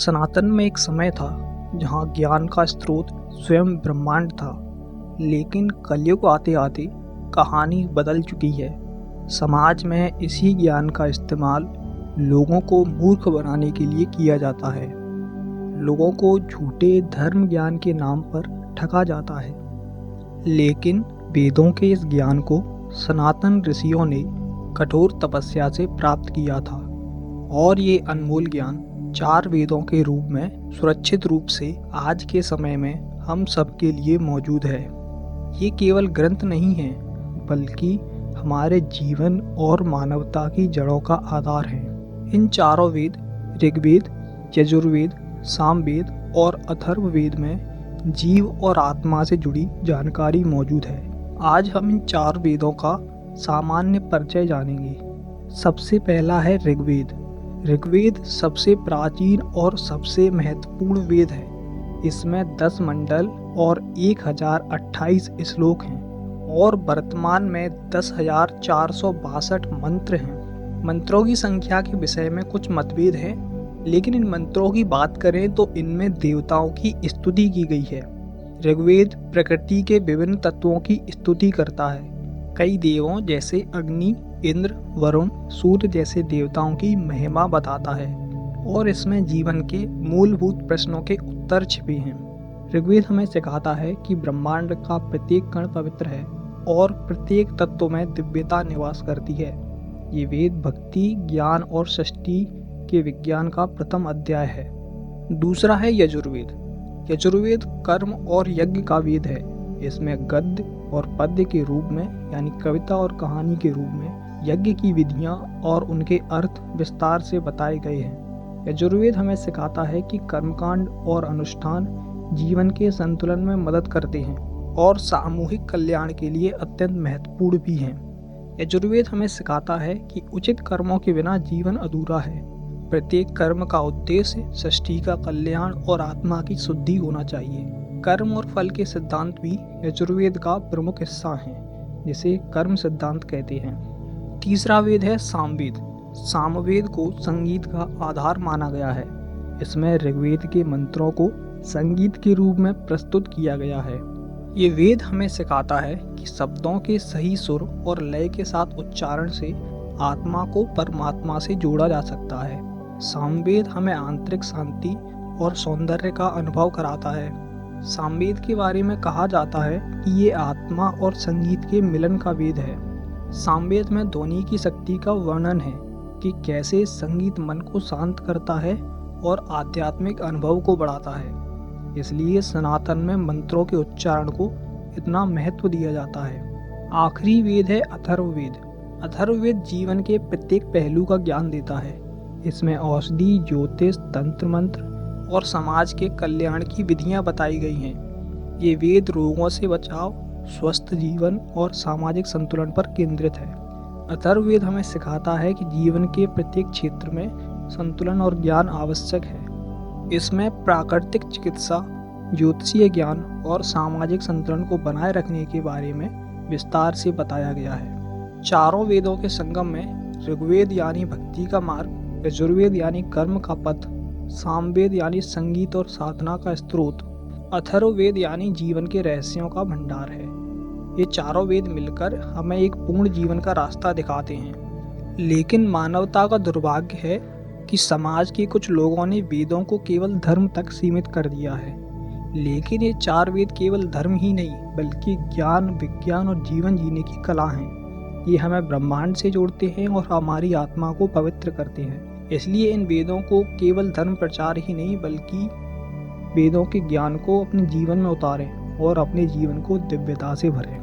सनातन में एक समय था जहाँ ज्ञान का स्रोत स्वयं ब्रह्मांड था, लेकिन कलयुग आते आते कहानी बदल चुकी है। समाज में इसी ज्ञान का इस्तेमाल लोगों को मूर्ख बनाने के लिए किया जाता है। लोगों को झूठे धर्म ज्ञान के नाम पर ठगा जाता है। लेकिन वेदों के इस ज्ञान को सनातन ऋषियों ने कठोर तपस्या से प्राप्त किया था, और ये अनमोल ज्ञान 4 वेदों के रूप में सुरक्षित रूप से आज के समय में हम सबके लिए मौजूद है। ये केवल ग्रंथ नहीं है, बल्कि हमारे जीवन और मानवता की जड़ों का आधार है। इन चारों वेद ऋग्वेद, यजुर्वेद, सामवेद और अथर्ववेद में जीव और आत्मा से जुड़ी जानकारी मौजूद है। आज हम इन 4 वेदों का सामान्य परिचय जानेंगे। सबसे पहला है ऋग्वेद। ऋग्वेद सबसे प्राचीन और सबसे महत्वपूर्ण वेद है। इसमें 10 मंडल और 1028 श्लोक हैं, और वर्तमान में 10,462 मंत्र हैं। मंत्रों की संख्या के विषय में कुछ मतभेद हैं, लेकिन इन मंत्रों की बात करें तो इनमें देवताओं की स्तुति की गई है। ऋग्वेद प्रकृति के विभिन्न तत्वों की स्तुति करता है। कई देवों जैसे अग्नि, इंद्र, वरुण, सूर्य जैसे देवताओं की महिमा बताता है, और इसमें जीवन के मूलभूत प्रश्नों के उत्तर छिपे हैं। ऋग्वेद हमें सिखाता है कि ब्रह्मांड का प्रत्येक कण पवित्र है और प्रत्येक तत्व में दिव्यता निवास करती है। ये वेद भक्ति, ज्ञान और सृष्टि के विज्ञान का प्रथम अध्याय है। दूसरा है यजुर्वेद। यजुर्वेद कर्म और यज्ञ का वेद है। इसमें गद्य और पद्य के रूप में, यानी कविता और कहानी के रूप में, यज्ञ की विधियां और उनके अर्थ विस्तार से बताए गए हैं। यजुर्वेद हमें सिखाता है कि कर्मकांड और अनुष्ठान जीवन के संतुलन में मदद करते हैं और सामूहिक कल्याण के लिए अत्यंत महत्वपूर्ण भी हैं। यजुर्वेद हमें सिखाता है कि उचित कर्मों के बिना जीवन अधूरा है। प्रत्येक कर्म का उद्देश्य सृष्टि का कल्याण और आत्मा की शुद्धि होना चाहिए। कर्म और फल के सिद्धांत भी यजुर्वेद का प्रमुख हिस्सा हैं, जिसे कर्म सिद्धांत कहते हैं। तीसरा वेद है सामवेद। सामवेद को संगीत का आधार माना गया है। इसमें ऋग्वेद के मंत्रों को संगीत के रूप में प्रस्तुत किया गया है। ये वेद हमें सिखाता है कि शब्दों के सही सुर और लय के साथ उच्चारण से आत्मा को परमात्मा से जोड़ा जा सकता है। सामवेद हमें आंतरिक शांति और सौंदर्य का अनुभव कराता है। सामवेद के बारे में कहा जाता है कि ये आत्मा और संगीत के मिलन का वेद है। सामवेद में ध्वनि की शक्ति का वर्णन है कि कैसे संगीत मन को शांत करता है और आध्यात्मिक अनुभव को बढ़ाता है। इसलिए सनातन में मंत्रों के उच्चारण को इतना महत्व दिया जाता है। आखिरी वेद है अथर्ववेद। अथर्ववेद जीवन के प्रत्येक पहलू का ज्ञान देता है। इसमें औषधि, ज्योतिष, तंत्र मंत्र और समाज के कल्याण की विधियां बताई गई हैं। ये वेद रोगों से बचाव, स्वस्थ जीवन और सामाजिक संतुलन पर केंद्रित है। अथर्ववेद हमें सिखाता है कि जीवन के प्रत्येक क्षेत्र में संतुलन और ज्ञान आवश्यक है। इसमें प्राकृतिक चिकित्सा, ज्योतिषीय ज्ञान और सामाजिक संतुलन को बनाए रखने के बारे में विस्तार से बताया गया है। चारों वेदों के संगम में ऋग्वेद यानी भक्ति का मार्ग, यजुर्वेद यानी कर्म का पथ, सामवेद यानी संगीत और साधना का स्रोत, अथर्ववेद यानी जीवन के रहस्यों का भंडार है। ये चारों वेद मिलकर हमें एक पूर्ण जीवन का रास्ता दिखाते हैं। लेकिन मानवता का दुर्भाग्य है कि समाज के कुछ लोगों ने वेदों को केवल धर्म तक सीमित कर दिया है। लेकिन ये 4 वेद केवल धर्म ही नहीं, बल्कि ज्ञान, विज्ञान और जीवन जीने की कला हैं। ये हमें ब्रह्मांड से जोड़ते हैं और हमारी आत्मा को पवित्र करते हैं। इसलिए इन वेदों को केवल धर्म प्रचार ही नहीं, बल्कि वेदों के ज्ञान को अपने जीवन में उतारें और अपने जीवन को दिव्यता से भरें।